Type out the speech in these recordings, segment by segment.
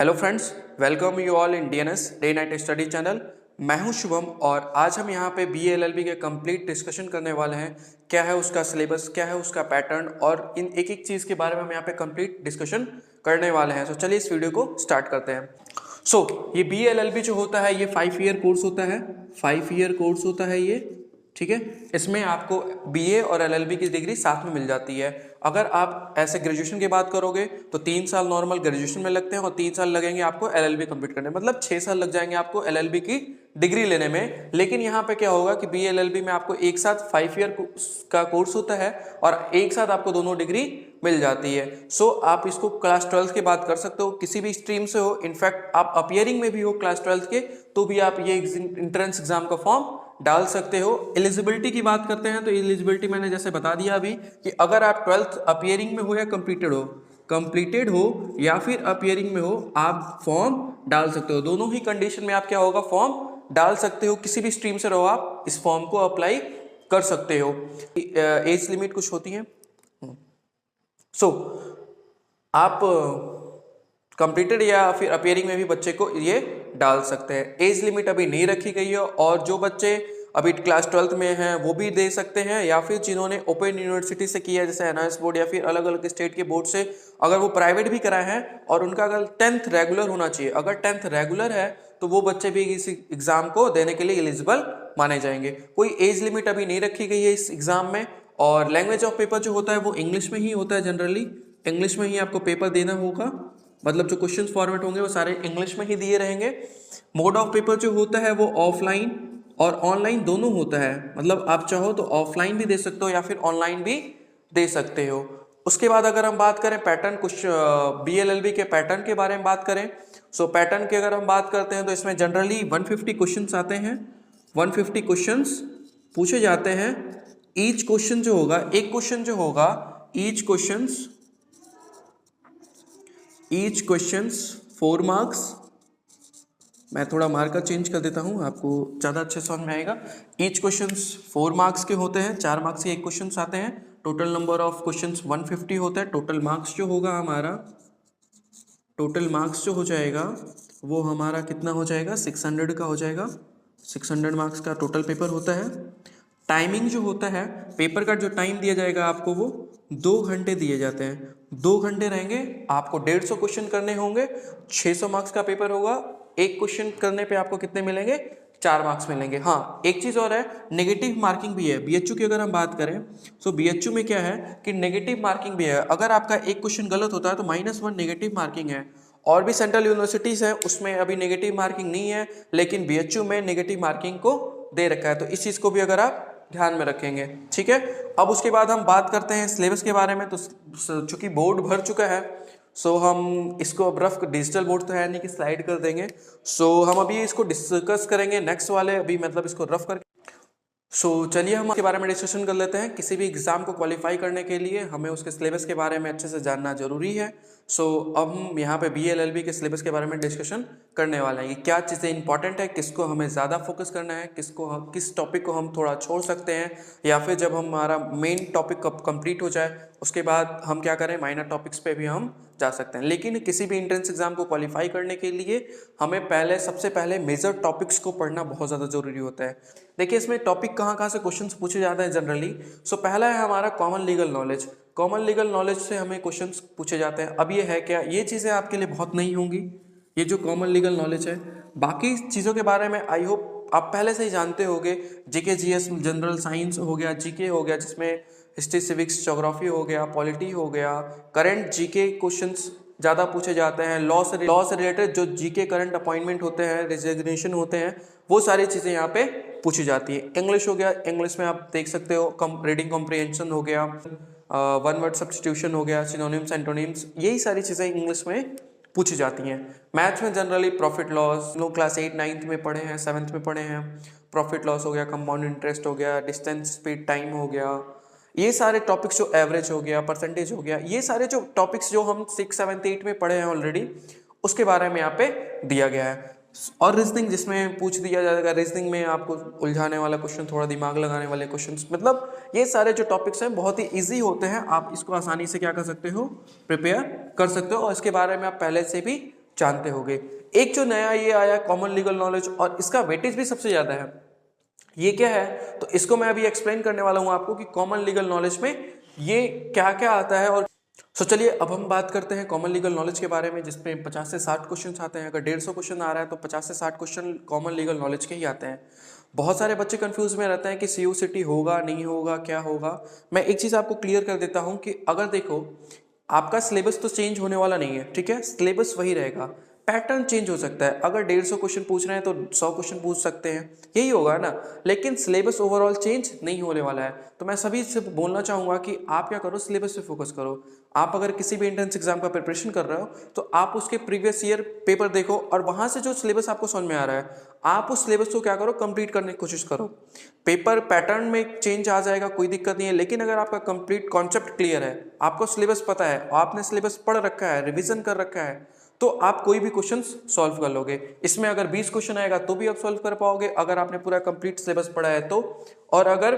Hello friends, welcome you all in DNS day night study channel. मैं हूं शुभम और आज हम यहां पे बीए एलएलबी के कंप्लीट डिस्कशन करने वाले हैं। क्या है उसका सिलेबस, क्या है उसका पैटर्न और इन एक एक चीज़ के बारे में हम यहाँ पे कंप्लीट डिस्कशन करने वाले हैं। चलिए इस वीडियो को स्टार्ट करते हैं। ये बीए एलएलबी जो होता है ये 5 ईयर कोर्स होता है। 5 ईयर कोर्स होता है ये, ठीक है। इसमें आपको बीए और एलएलबी की डिग्री साथ में मिल जाती है। अगर आप ऐसे ग्रेजुएशन की बात करोगे तो 3 साल नॉर्मल ग्रेजुएशन में लगते हैं और 3 साल लगेंगे आपको एलएलबी कंप्लीट करने में, मतलब 6 साल लग जाएंगे आपको एलएलबी की डिग्री लेने में। लेकिन यहाँ पे क्या होगा कि बीए एलएलबी में आपको एक साथ 5 ईयर का कोर्स होता है और एक साथ आपको दोनों डिग्री मिल जाती है। आप इसको क्लास 12 की बात कर सकते हो, किसी भी स्ट्रीम से हो। इनफैक्ट आप अपियरिंग में भी हो क्लास 12 के, तो भी आप ये एंट्रेंस एग्जाम का फॉर्म डाल सकते हो। एलिजिबिलिटी की बात करते हैं तो एलिजिबिलिटी मैंने जैसे बता दिया अभी कि अगर आप 12th अपियरिंग में हो या कंप्लीटेड हो या फिर अपियरिंग में हो, आप फॉर्म डाल सकते हो। दोनों ही कंडीशन में आप क्या होगा, फॉर्म डाल सकते हो। किसी भी स्ट्रीम से रहो आप इस फॉर्म को अप्लाई कर सकते हो। एज लिमिट कुछ होती है। आप कंप्लीटेड या फिर अपियरिंग में भी बच्चे को ये डाल सकते हैं। एज लिमिट अभी नहीं रखी गई है और जो बच्चे अभी क्लास 12th में हैं वो भी दे सकते हैं, या फिर जिन्होंने ओपन यूनिवर्सिटी से किया है जैसे एनआईएस बोर्ड या फिर अलग अलग स्टेट के बोर्ड से, अगर वो प्राइवेट भी कराए हैं और उनका अगर 10th रेगुलर होना चाहिए, अगर 10th रेगुलर है तो वो बच्चे भी इस एग्जाम को देने के लिए एलिजिबल माने जाएंगे। कोई एज लिमिट अभी नहीं रखी गई है इस एग्जाम में। और लैंग्वेज ऑफ पेपर जो होता है वो इंग्लिश में ही होता है। जनरली इंग्लिश में ही आपको पेपर देना होगा, मतलब जो क्वेश्चन फॉर्मेट होंगे वो सारे इंग्लिश में ही दिए रहेंगे। मोड ऑफ पेपर जो होता है वो ऑफलाइन और ऑनलाइन दोनों होता है, मतलब आप चाहो तो ऑफलाइन भी दे सकते हो या फिर ऑनलाइन भी दे सकते हो। उसके बाद अगर हम बात करें पैटर्न, कुछ बीएलएलबी के पैटर्न के बारे में बात करें, पैटर्न की अगर हम बात करते हैं तो इसमें जनरली 150 क्वेश्चन आते हैं। 150 क्वेश्चन पूछे जाते हैं। ईच क्वेश्चन जो होगा, एक क्वेश्चन जो होगा, ईच क्वेश्चंस 4 मार्क्स। मैं थोड़ा मार्कर चेंज कर देता हूं, आपको ज़्यादा अच्छे समझ में आएगा। ईच क्वेश्चंस 4 मार्क्स के होते हैं, 4 मार्क्स के एक क्वेश्चन आते हैं। टोटल नंबर ऑफ क्वेश्चंस 150 होता है। टोटल मार्क्स जो होगा हमारा, टोटल मार्क्स जो हो जाएगा वो हमारा कितना हो जाएगा, 600 का हो जाएगा। 600 मार्क्स का टोटल पेपर होता है। टाइमिंग जो होता है, पेपर का जो टाइम दिया जाएगा आपको वो 2 घंटे दिए जाते हैं। 2 घंटे रहेंगे, आपको 150 क्वेश्चन करने होंगे। 600 मार्क्स का पेपर होगा। एक क्वेश्चन करने पे आपको कितने मिलेंगे, 4 मार्क्स मिलेंगे। हाँ, एक चीज़ और है, नेगेटिव मार्किंग भी है। बीएचयू की अगर हम बात करें बीएचयू में क्या है कि नेगेटिव मार्किंग भी है। अगर आपका एक क्वेश्चन गलत होता है तो -1 नेगेटिव मार्किंग है। और भी सेंट्रल यूनिवर्सिटीज़ हैं उसमें अभी नेगेटिव मार्किंग नहीं है, लेकिन बीएचयू में नेगेटिव मार्किंग को दे रखा है। तो इस चीज़ को भी अगर आप ध्यान में रखेंगे, ठीक है। अब उसके बाद हम बात करते हैं सिलेबस के बारे में। तो चूंकि बोर्ड भर चुका है, हम इसको अब रफ, डिजिटल बोर्ड तो है नहीं कि स्लाइड कर देंगे। हम अभी इसको डिस्कस करेंगे नेक्स्ट वाले, अभी मतलब इसको रफ करके। चलिए हम इसके बारे में डिस्कशन कर लेते हैं। किसी भी एग्जाम को क्वालिफाई करने के लिए हमें उसके सिलेबस के बारे में अच्छे से जानना जरूरी है। अब हम यहाँ पे बीएलएलबी के सिलेबस के बारे में डिस्कशन करने वाले हैं कि क्या चीज़ें इंपॉर्टेंट है, किसको हमें ज़्यादा फोकस करना है, किस टॉपिक को हम थोड़ा छोड़ सकते हैं, या फिर जब हमारा मेन टॉपिक कंप्लीट हो जाए उसके बाद हम क्या करें, माइनर टॉपिक्स पे भी हम जा सकते हैं। लेकिन किसी भी एंट्रेंस एग्जाम को क्वालिफाई करने के लिए हमें सबसे पहले मेजर टॉपिक्स को पढ़ना बहुत ज़्यादा जरूरी होता है। देखिए इसमें टॉपिक कहाँ से क्वेश्चंस पूछे जाते हैं जनरली। पहला है हमारा common legal knowledge. Common legal knowledge से हमें क्वेश्चंस पूछे जाते हैं। अब ये है क्या, ये चीज़ें आपके लिए बहुत नहीं होंगी, ये जो कॉमन लीगल नॉलेज है। बाकी चीज़ों के बारे में आई होप आप पहले से ही जानते होंगे। जीके जीएस, जनरल साइंस हो गया, जीके हो गया जिसमें हिस्ट्री, सिविक्स, ज्योग्राफी हो गया, पॉलिटी हो गया। करंट जीके क्वेश्चंस ज़्यादा पूछे जाते हैं। लॉ से रिलेटेड जो जीके करंट अपॉइंटमेंट होते हैं, रेजिग्नेशन होते हैं, वो सारी चीज़ें यहाँ पे पूछी जाती है। इंग्लिश हो गया, इंग्लिश में आप देख सकते हो रीडिंग कॉम्प्रिहेंशन हो गया, वन वर्ड सब्स्टिट्यूशन हो गया, सिनोनिम्स, एंटोनिम्स, यही सारी चीज़ें इंग्लिश में पूछी जाती हैं। मैथ्स में जनरली प्रॉफिट लॉस, लोग क्लास 8, 9th में पढ़े हैं, 7th में पढ़े हैं। प्रॉफिट लॉस हो गया, कंपाउंड इंटरेस्ट हो गया, डिस्टेंस, स्पीड, टाइम हो गया, ये सारे टॉपिक्स, जो एवरेज हो गया, परसेंटेज हो गया, ये सारे जो टॉपिक्स जो हम 6, 7, 8 में पढ़े हैं ऑलरेडी, उसके बारे में यहाँ पे दिया गया है। और रीजनिंग जिसमें पूछ दिया जाएगा, रीजनिंग में आपको उलझाने वाला क्वेश्चन, थोड़ा दिमाग लगाने वाले क्वेश्चन, मतलब ये सारे जो टॉपिक्स हैं बहुत ही इजी होते हैं। आप इसको आसानी से क्या कर सकते हो, प्रिपेयर कर सकते हो और इसके बारे में आप पहले से भी जानते होगे। एक जो नया ये आया कॉमन लीगल नॉलेज, और इसका वेटेज भी सबसे ज़्यादा है, ये क्या है, तो इसको मैं अभी एक्सप्लेन करने वाला हूं आपको कि कॉमन लीगल नॉलेज में ये क्या क्या आता है। और चलिए अब हम बात करते हैं कॉमन लीगल नॉलेज के बारे में, जिसमें 50 से 60 क्वेश्चन आते हैं। अगर 150 क्वेश्चन आ रहा है तो 50 से 60 क्वेश्चन कॉमन लीगल नॉलेज के ही आते हैं। बहुत सारे बच्चे कंफ्यूज में रहते हैं कि CUCT होगा नहीं होगा क्या होगा। मैं एक चीज़ आपको क्लियर कर देता हूं कि अगर देखो, आपका सिलेबस तो चेंज होने वाला नहीं है, ठीक है, सिलेबस वही रहेगा, पैटर्न चेंज हो सकता है। अगर 150 क्वेश्चन पूछ रहे हैं तो 100 क्वेश्चन पूछ सकते हैं, यही होगा ना, लेकिन सिलेबस ओवरऑल चेंज नहीं होने वाला है। तो मैं सभी से बोलना चाहूँगा कि आप क्या करो, सिलेबस पे फोकस करो। आप अगर किसी भी एंट्रेंस एग्जाम का प्रिपरेशन कर रहे हो तो आप उसके प्रीवियस ईयर पेपर देखो, और वहाँ से जो सिलेबस आपको समझ में आ रहा है आप उस सिलेबस को क्या करो, कंप्लीट करने की कोशिश करो। पेपर पैटर्न में चेंज आ जाएगा, कोई दिक्कत नहीं है, लेकिन अगर आपका कंप्लीट कॉन्सेप्ट क्लियर है, आपको सिलेबस पता है, आपने सिलेबस पढ़ रखा है, रिवीजन कर रखा है, तो आप कोई भी क्वेश्चन सॉल्व कर लोगे। इसमें अगर 20 क्वेश्चन आएगा तो भी आप सॉल्व कर पाओगे, अगर आपने पूरा कंप्लीट सिलेबस पढ़ा है तो। और अगर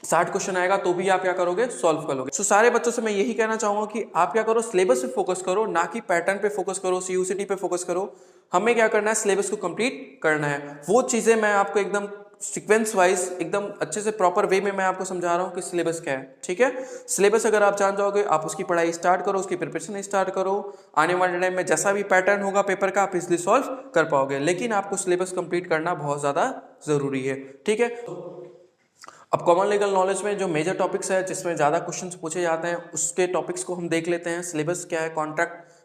60 क्वेश्चन आएगा तो भी आप क्या करोगे, सॉल्व कर लोगे। सारे बच्चों से मैं यही कहना चाहूंगा कि आप क्या करो, सिलेबस पे फोकस करो, ना कि पैटर्न पे फोकस करो, CUCT पे फोकस करो। हमें क्या करना है, सिलेबस को कंप्लीट करना है। वो चीजें मैं आपको एकदम सीक्वेंस वाइज एकदम अच्छे से प्रॉपर वे में मैं आपको समझा रहा हूँ कि सिलेबस क्या है, ठीक है। सिलेबस अगर आप जान जाओगे, आप उसकी पढ़ाई स्टार्ट करो, उसकी प्रिपरेशन स्टार्ट करो, आने वाले टाइम में जैसा भी पैटर्न होगा पेपर का आप इसलिए सॉल्व कर पाओगे। लेकिन आपको सिलेबस कंप्लीट करना बहुत ज्यादा जरूरी है, ठीक है। अब कॉमन लीगल नॉलेज में जो मेजर टॉपिक्स है जिसमें ज़्यादा क्वेश्चंस पूछे जाते हैं उसके टॉपिक्स को हम देख लेते हैं। सिलेबस क्या है,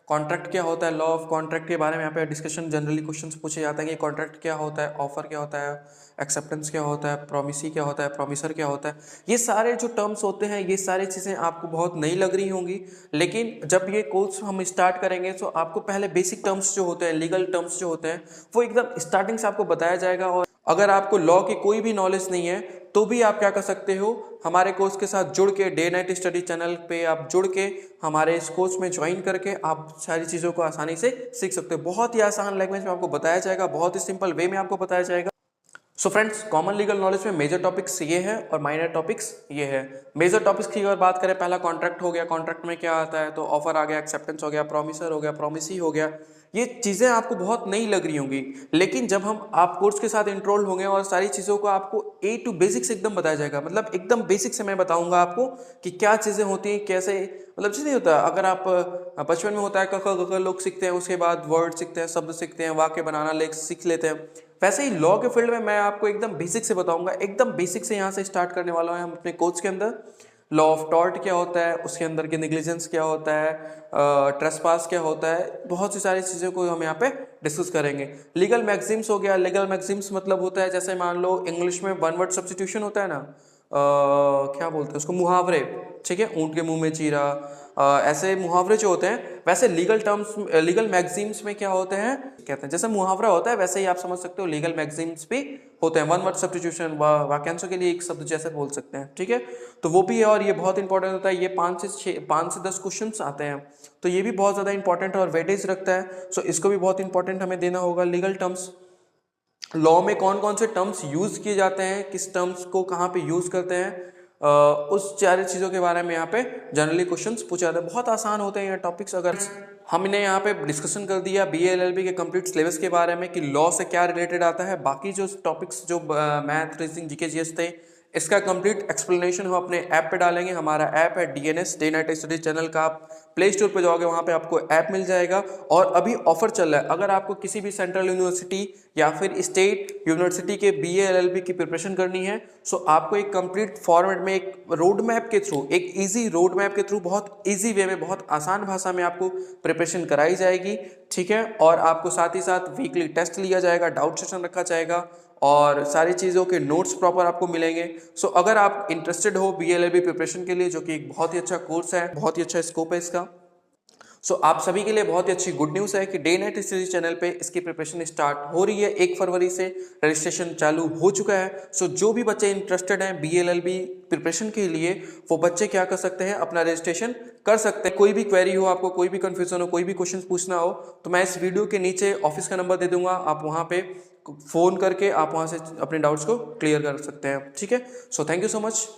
कॉन्ट्रैक्ट क्या होता है, लॉ ऑफ कॉन्ट्रैक्ट के बारे में यहाँ पे डिस्कशन, जनरली क्वेश्चंस पूछे जाते हैं कि कॉन्ट्रैक्ट क्या होता है, ऑफर क्या होता है, एक्सेप्टेंस क्या होता है, प्रोमिसी क्या होता है, प्रोमिसर क्या होता है। ये सारे जो टर्म्स होते हैं, ये सारी चीज़ें आपको बहुत नई लग रही होंगी, लेकिन जब ये कोर्स हम स्टार्ट करेंगे तो आपको पहले बेसिक टर्म्स जो होते हैं, लीगल टर्म्स जो होते हैं, वो एकदम स्टार्टिंग से आपको बताया जाएगा। और अगर आपको लॉ की कोई भी नॉलेज नहीं है तो भी आप क्या कर सकते हो, हमारे कोर्स के साथ जुड़ के, डे नाइट स्टडी चैनल पे आप जुड़ के हमारे इस कोर्स में ज्वाइन करके आप सारी चीज़ों को आसानी से सीख सकते हो। बहुत ही आसान लैंग्वेज में आपको बताया जाएगा, बहुत ही सिंपल वे में आपको बताया जाएगा। So friends, common legal knowledge में मेजर टॉपिक्स ये है और माइनर टॉपिक्स ये है। मेजर टॉपिक्स की अगर बात करें, पहला कॉन्ट्रैक्ट हो गया, कॉन्ट्रैक्ट में क्या आता है, तो ऑफर आ गया, एक्सेप्टेंस हो गया, प्रोमिसर हो गया, प्रोमिसी हो गया। ये चीज़ें आपको बहुत नई लग रही होंगी, लेकिन जब हम आप कोर्स के साथ इंट्रोल होंगे और सारी चीज़ों को आपको A to बेसिक्स एकदम बताया जाएगा, मतलब एकदम बेसिक से मैं बताऊंगा आपको कि क्या चीज़ें होती हैं, कैसे, मतलब जैसे नहीं होता, अगर आप बचपन में होता है क ख ग घ लोग सीखते हैं, उसके बाद वर्ड सीखते हैं, शब्द सीखते हैं, वाक्य बनाना लेख सीख लेते हैं, वैसे ही लॉ के फील्ड में मैं आपको एकदम बेसिक से बताऊंगा। एकदम बेसिक से यहाँ से स्टार्ट करने वाला है हम अपने कोर्स के अंदर। लॉ ऑफ टॉर्ट क्या होता है, उसके अंदर के नेग्लिजेंस क्या होता है, ट्रेसपास क्या होता है, बहुत सी सारी चीज़ों को हम यहाँ पे डिस्कस करेंगे। लीगल मैक्सिम्स हो गया, लीगल मैक्सिम्स मतलब होता है, जैसे मान लो इंग्लिश में वन वर्ड सब्स्टिट्यूशन होता है ना, क्या बोलते हैं उसको, मुहावरे, ठीक है, ऊँट के मुंह में चीरा, ऐसे मुहावरे जो होते हैं, वैसे लीगल टर्म्स, लीगल मैगजीम्स में क्या होते हैं, कहते हैं, जैसे मुहावरा होता है वैसे ही आप समझ सकते हो लीगल मैगजीम्स भी होते हैं। वन वर्ड सब्स्टिट्यूशन, वाक्यांशों के लिए एक शब्द जैसे बोल सकते हैं, ठीक है, तो वो भी है। और ये बहुत इंपॉर्टेंट होता है, ये 5 से 10 क्वेश्चन आते हैं, तो ये भी बहुत ज़्यादा इंपॉर्टेंट और वेटेज रखता है। सो इसको भी बहुत इंपॉर्टेंट हमें देना होगा। लीगल टर्म्स, लॉ में कौन कौन से टर्म्स यूज किए जाते हैं, किस टर्म्स को कहाँ पे यूज करते हैं, उस सारी चीज़ों के बारे में यहाँ पे जनरली क्वेश्चंस पूछे जाते हैं। बहुत आसान होते हैं ये टॉपिक्स। अगर हमने यहाँ पे डिस्कशन कर दिया BA LLB के कंप्लीट सिलेबस के बारे में कि लॉ से क्या रिलेटेड आता है, बाकी जो टॉपिक्स जो मैथ, रीजनिंग, GK GS थे, इसका कंप्लीट एक्सप्लेनेशन हम अपने ऐप पे डालेंगे। हमारा ऐप है DNS, day night study channel का। आप प्ले स्टोर पे जाओगे, वहाँ पे आपको ऐप मिल जाएगा। और अभी ऑफर चल रहा है, अगर आपको किसी भी सेंट्रल यूनिवर्सिटी या फिर स्टेट यूनिवर्सिटी के BA LLB की प्रिपरेशन करनी है, सो आपको एक कंप्लीट फॉर्मेट में, एक रोड मैप के थ्रू, एक ईजी रोड मैप के थ्रू, बहुत ईजी वे में, बहुत आसान भाषा में आपको प्रिपरेशन कराई जाएगी, ठीक है। और आपको साथ ही साथ वीकली टेस्ट लिया जाएगा, डाउट सेशन रखा जाएगा, और सारी चीज़ों के नोट्स प्रॉपर आपको मिलेंगे। सो अगर आप इंटरेस्टेड हो BA LLB प्रिपरेशन के लिए, जो कि एक बहुत ही अच्छा कोर्स है, बहुत ही अच्छा स्कोप है इसका, सो आप सभी के लिए बहुत ही अच्छी गुड न्यूज़ है कि डे नाइट स्टडी चैनल पे इसकी प्रिपरेशन स्टार्ट हो रही है। 1 फरवरी से रजिस्ट्रेशन चालू हो चुका है। सो जो भी बच्चे इंटरेस्टेड हैं BA LLB प्रिपरेशन के लिए, वो बच्चे क्या कर सकते हैं, अपना रजिस्ट्रेशन कर सकते हैं। कोई भी क्वेरी हो, आपको कोई भी कन्फ्यूजन हो, कोई भी क्वेश्चन पूछना हो, तो मैं इस वीडियो के नीचे ऑफिस का नंबर दे दूंगा, आप वहाँ पे फ़ोन करके आप वहाँ से अपने डाउट्स को क्लियर कर सकते हैं, ठीक है। So thank you so much.